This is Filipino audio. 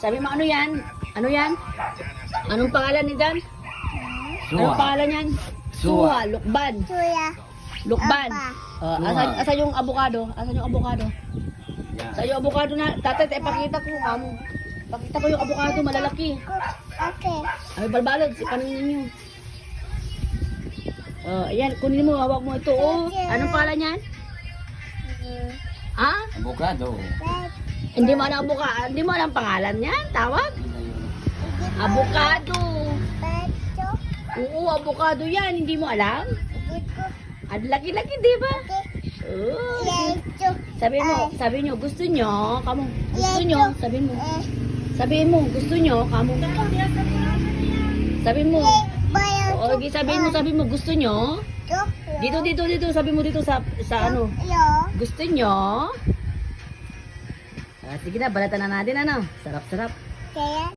Sabi mo, ano yan? Ano yan? Anong pangalan ni Dan? Anong Suha. pangalan yan? Suha. Lukban. Suya. Lukban. Suha. Asan yung avocado? Asan yung avocado? Yan. Sa yung avocado na, tatay, pakita ko, amo. Pakita ko yung avocado, malalaki. Okay. Ay, balbalod, si panin ninyo. Ayan, kunin mo, hawak mo ito, oh. Anong pangalan yan? Ah? Avocado. Hindi mo alam hindi mo alam pangalan niyan, tawag? Avocado. Pecho. Oo, avocado yan, hindi mo alam? At laki-laki, di ba? Oh. Pecho. Sabi nyo, gusto nyo, kamu, gusto nyo, sabihin mo, gusto nyo, kamu, sabi mo, oo, sabi mo, gusto nyo, dito, sabi mo dito sa ano, gusto nyo, sige na, balatan na natin, ano, sarap-sarap. Kaya